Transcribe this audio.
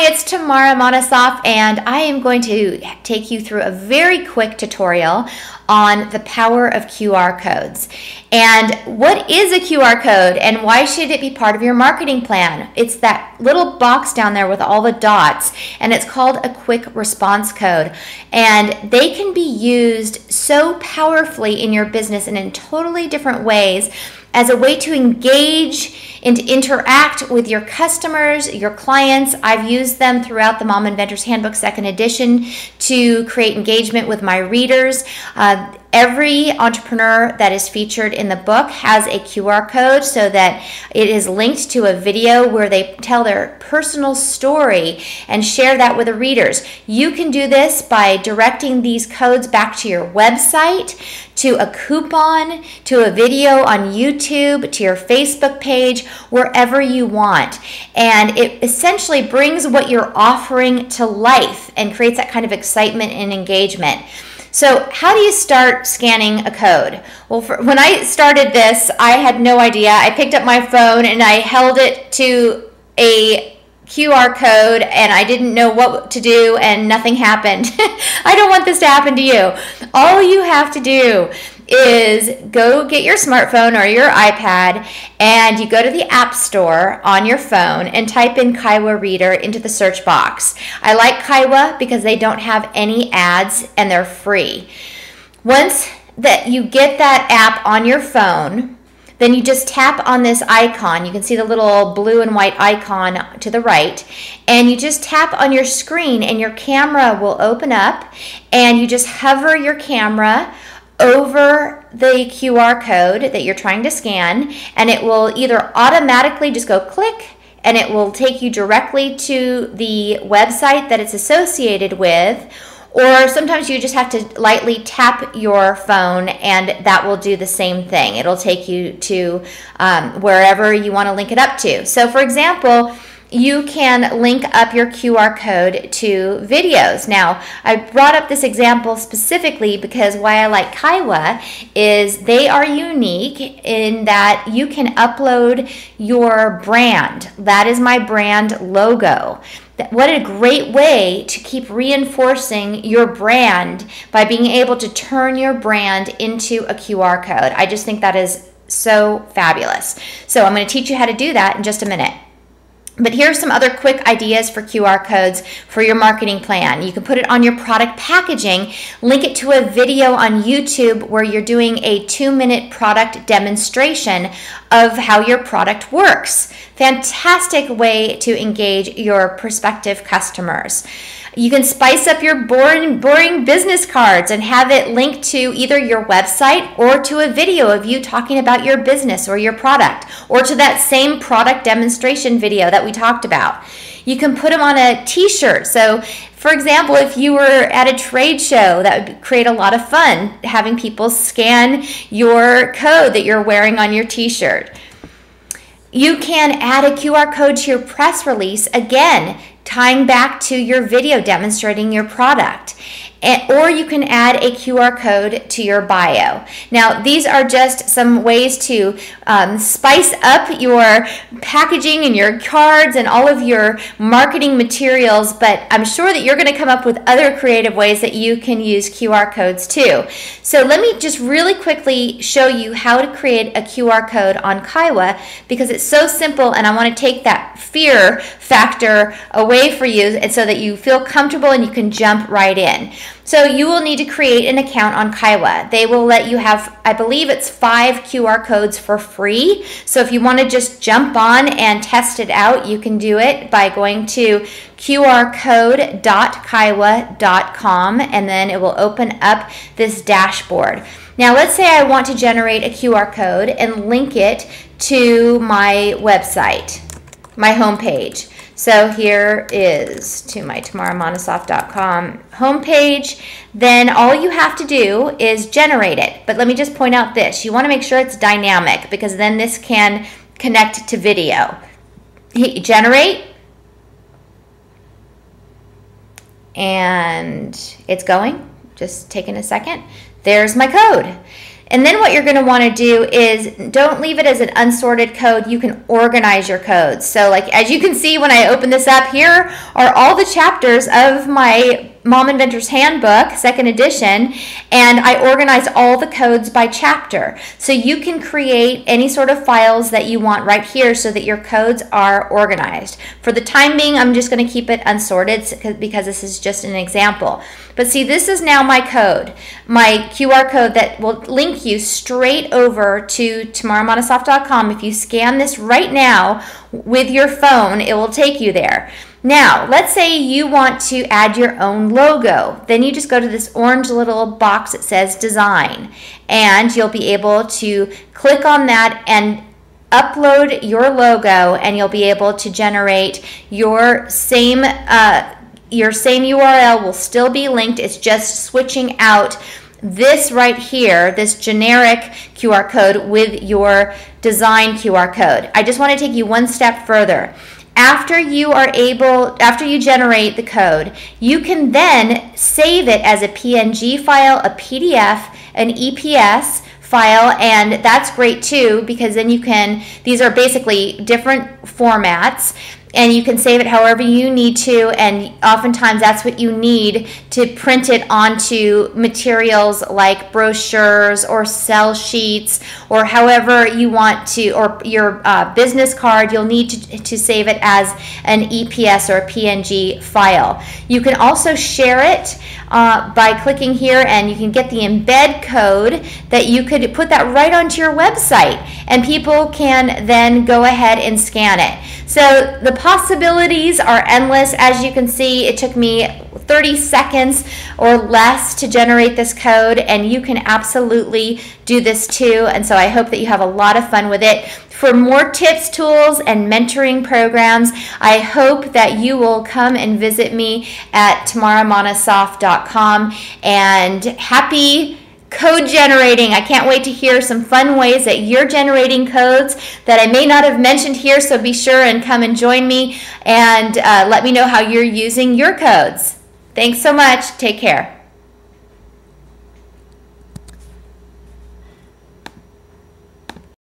it's Tamara Monosoff, and I am going to take you through a very quick tutorial on the power of QR codes. And what is a QR code and why should it be part of your marketing plan? It's that little box down there with all the dots, and it's called a quick response code. And they can be used so powerfully in your business and in totally different ways as a way to engage and interact with your customers, your clients. I've used them throughout the Mom Inventor's Handbook 2nd edition to create engagement with my readers. Every entrepreneur that is featured in the book has a QR code so that it is linked to a video where they tell their personal story and share that with the readers. You can do this by directing these codes back to your website, to a coupon, to a video on YouTube, to your Facebook page, wherever you want. And it essentially brings what you're offering to life and creates that kind of excitement and engagement. So how do you start scanning a code? Well, when I started this, I had no idea. I picked up my phone and I held it to a QR code and I didn't know what to do and nothing happened. I don't want this to happen to you. All you have to do is go get your smartphone or your iPad and you go to the App Store on your phone and type in Kaiwa Reader into the search box. I like Kaiwa because they don't have any ads and they're free. Once that you get that app on your phone, then you just tap on this icon. You can see the little blue and white icon to the right, and you just tap on your screen and your camera will open up, and you just hover your camera over the QR code that you're trying to scan, and it will either automatically just go click and it will take you directly to the website that it's associated with, or sometimes you just have to lightly tap your phone and that will do the same thing. It'll take you to wherever you want to link it up to. So for example, you can link up your QR code to videos. Now, I brought up this example specifically because why I like Kaiwa is they are unique in that you can upload your brand. That is my brand logo. What a great way to keep reinforcing your brand by being able to turn your brand into a QR code. I just think that is so fabulous. So I'm going to teach you how to do that in just a minute. But here are some other quick ideas for QR codes for your marketing plan. You can put it on your product packaging, link it to a video on YouTube where you're doing a 2-minute product demonstration of how your product works. Fantastic way to engage your prospective customers. You can spice up your boring business cards and have it linked to either your website or to a video of you talking about your business or your product, or to that same product demonstration video that we talked about. You can put them on a t-shirt. So for example, if you were at a trade show, that would create a lot of fun, having people scan your code that you're wearing on your t-shirt. You can add a QR code to your press release, again, tying back to your video demonstrating your product. Or you can add a QR code to your bio. Now, these are just some ways to spice up your packaging and your cards and all of your marketing materials, but I'm sure that you're going to come up with other creative ways that you can use QR codes too. So let me just really quickly show you how to create a QR code on Kaiwa because it's so simple and I want to take that fear factor away for you and so that you feel comfortable and you can jump right in. So you will need to create an account on Kaiwa. They will let you have, I believe it's 5 QR codes for free. So if you want to just jump on and test it out, you can do it by going to qrcode.kaiwa.com and then it will open up this dashboard. Now let's say I want to generate a QR code and link it to my website, my homepage. So here is to my tamaramonosoff.com homepage. Then all you have to do is generate it. But let me just point out this. You want to make sure it's dynamic because then this can connect to video. Hit generate. And it's going. Just taking a second. There's my code. And then what you're going to want to do is don't leave it as an unsorted code. You can organize your codes. So like as you can see when I open this up, here are all the chapters of my Mom Inventor's Handbook, 2nd edition, and I organized all the codes by chapter. So you can create any sort of files that you want right here so that your codes are organized. For the time being, I'm just going to keep it unsorted because this is just an example. But see, this is now my code, my QR code that will link you straight over to TamaraMonosoff.com. If you scan this right now with your phone, it will take you there. Now, let's say you want to add your own logo. Then you just go to this orange little box that says Design, and you'll be able to click on that and upload your logo, and you'll be able to generate your same URL will still be linked. It's just switching out this right here, this generic QR code with your design QR code. I just want to take you one step further. After you generate the code, you can then save it as a PNG file, a PDF, an EPS file, and that's great too because then you can, these are basically different formats, and you can save it however you need to, and oftentimes that's what you need to print it onto materials like brochures or sell sheets or however you want to, or your business card. You'll need to save it as an EPS or a PNG file. You can also share it by clicking here, and you can get the embed code that you could put that right onto your website, and people can then go ahead and scan it. So the possibilities are endless. As you can see, it took me 30 seconds or less to generate this code, and you can absolutely do this too. And so I hope that you have a lot of fun with it. For more tips, tools, and mentoring programs, I hope that you will come and visit me at TamaraMonosoff.com, and happy code generating. I can't wait to hear some fun ways that you're generating codes that I may not have mentioned here, so be sure and come and join me and let me know how you're using your codes. Thanks so much. Take care.